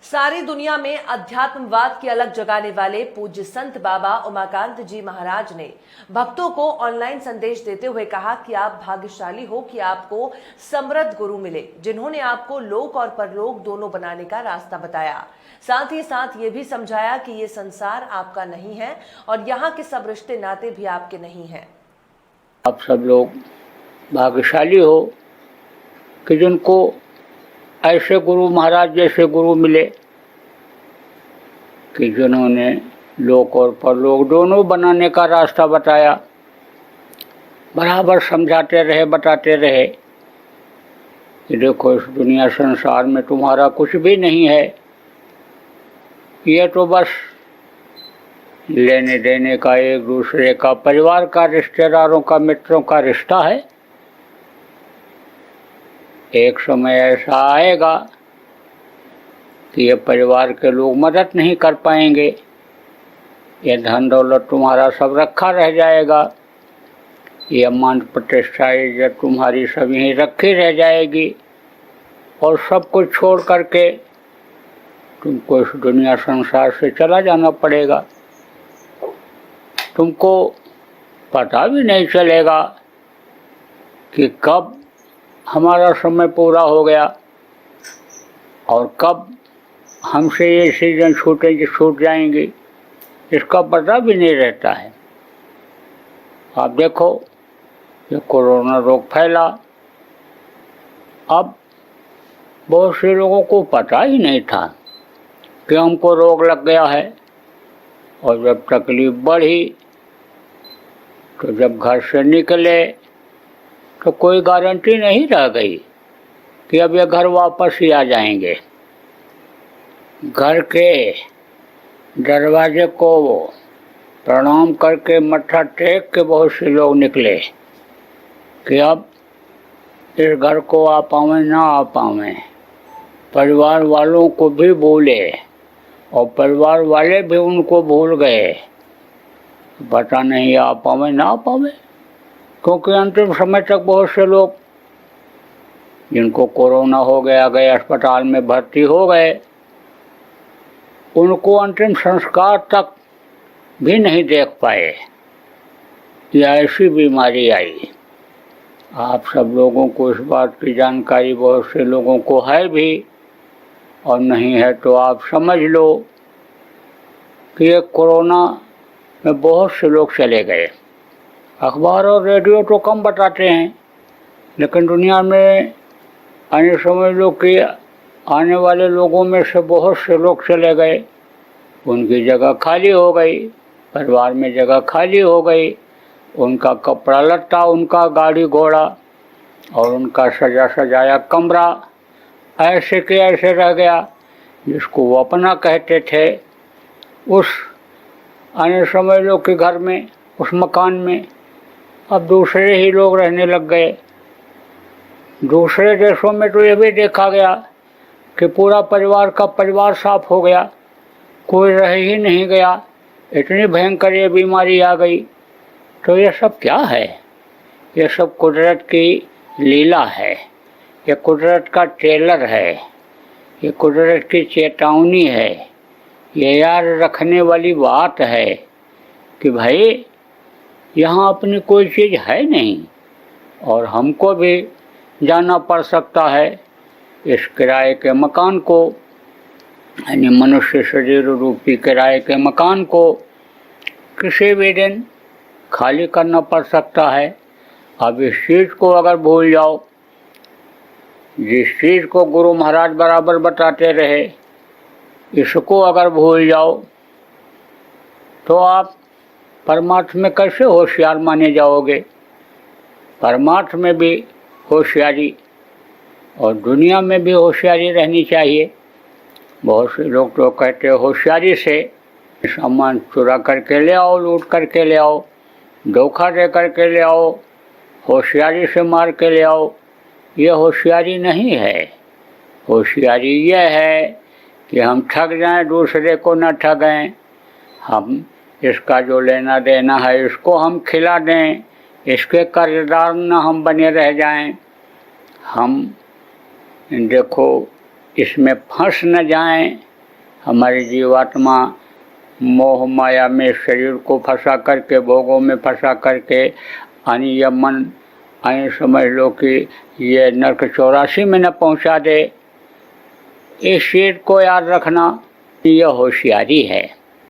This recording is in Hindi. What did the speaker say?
सारी दुनिया में अध्यात्मवाद की अलग जगाने वाले पूज्य संत बाबा उमाकांत जी महाराज ने भक्तों को ऑनलाइन संदेश देते हुए कहा कि आप भाग्यशाली हो कि आपको समृद्ध गुरु मिले, जिन्होंने आपको लोक और परलोक दोनों बनाने का रास्ता बताया। साथ ही साथ ये भी समझाया कि ये संसार आपका नहीं है और यहाँ के सब रिश्ते नाते भी आपके नहीं हैं। आप सब लोग भाग्यशाली हो कि जिनको ऐसे गुरु महाराज जैसे गुरु मिले कि जिन्होंने लोक और परलोक दोनों बनाने का रास्ता बताया, बराबर समझाते रहे, बताते रहे कि देखो इस दुनिया संसार में तुम्हारा कुछ भी नहीं है, ये तो बस लेने देने का, एक दूसरे का, परिवार का, रिश्तेदारों का, मित्रों का रिश्ता है। एक समय ऐसा आएगा कि ये परिवार के लोग मदद नहीं कर पाएंगे, ये धन दौलत तुम्हारा सब रखा रह जाएगा, ये मान प्रतिष्ठा इज्जत तुम्हारी सब यहीं रखी रह जाएगी और सब कुछ छोड़ करके तुमको इस दुनिया संसार से चला जाना पड़ेगा। तुमको पता भी नहीं चलेगा कि कब हमारा समय पूरा हो गया और कब हमसे ये सीजन छूट जाएंगी, इसका पता भी नहीं रहता है। आप देखो ये कोरोना रोग फैला, अब बहुत से लोगों को पता ही नहीं था कि हमको रोग लग गया है, और जब तकलीफ बढ़ी तो जब घर से निकले तो कोई गारंटी नहीं रह गई कि अब ये घर वापस ही आ जाएंगे। घर के दरवाजे को प्रणाम करके मत्था टेक के बहुत से लोग निकले कि अब इस घर को आ पावें ना आ पावें। परिवार वालों को भी भूले और परिवार वाले भी उनको भूल गए, पता नहीं आ पावे ना आ पावे, क्योंकि अंतिम समय तक बहुत से लोग जिनको कोरोना हो गया, गए अस्पताल में भर्ती हो गए, उनको अंतिम संस्कार तक भी नहीं देख पाए। यह ऐसी बीमारी आई। आप सब लोगों को इस बात की जानकारी बहुत से लोगों को है भी, और नहीं है तो आप समझ लो कि ये कोरोना में बहुत से लोग चले गए। अखबार और रेडियो तो कम बताते हैं, लेकिन दुनिया में अन्य समझ लो कि आने वाले लोगों में से बहुत से लोग चले गए। उनकी जगह खाली हो गई, परिवार में जगह खाली हो गई, उनका कपड़ा लत्ता, उनका गाड़ी घोड़ा और उनका सजा सजाया कमरा ऐसे के ऐसे रह गया। जिसको वो अपना कहते थे, उस आने समझ लो कि घर में, उस मकान में अब दूसरे ही लोग रहने लग गए। दूसरे देशों में तो ये भी देखा गया कि पूरा परिवार का परिवार साफ हो गया, कोई रह ही नहीं गया, इतनी भयंकर ये बीमारी आ गई। तो ये सब क्या है? ये सब कुदरत की लीला है, ये कुदरत का ट्रेलर है, ये कुदरत की चेतावनी है, ये याद रखने वाली बात है कि भाई यहाँ अपनी कोई चीज़ है नहीं और हमको भी जाना पड़ सकता है इस किराए के मकान को, यानी मनुष्य शरीर रूपी किराए के मकान को किसी भी दिन खाली करना पड़ सकता है। अब इस चीज़ को अगर भूल जाओ, जिस चीज़ को गुरु महाराज बराबर बताते रहे, इसको अगर भूल जाओ तो आप परमार्थ में कैसे होशियार माने जाओगे? परमार्थ में भी होशियारी और दुनिया में भी होशियारी रहनी चाहिए। बहुत से लोग तो कहते हैं होशियारी से सामान चुरा करके ले आओ, लूट करके ले आओ, धोखा दे करके ले आओ, होशियारी से मार के ले आओ। ये होशियारी नहीं है। होशियारी यह है कि हम ठग जाएं, दूसरे को न ठगें, हम इसका जो लेना देना है इसको हम खिला दें, इसके कर्जदार न हम बने रह जाएं, हम देखो इसमें फंस न जाएं, हमारी जीवात्मा मोह माया में शरीर को फंसा करके, भोगों में फंसा करके अनियमन समझ लो कि ये नरक 84 में न पहुंचा दे। इस चीज को याद रखना, यह होशियारी है।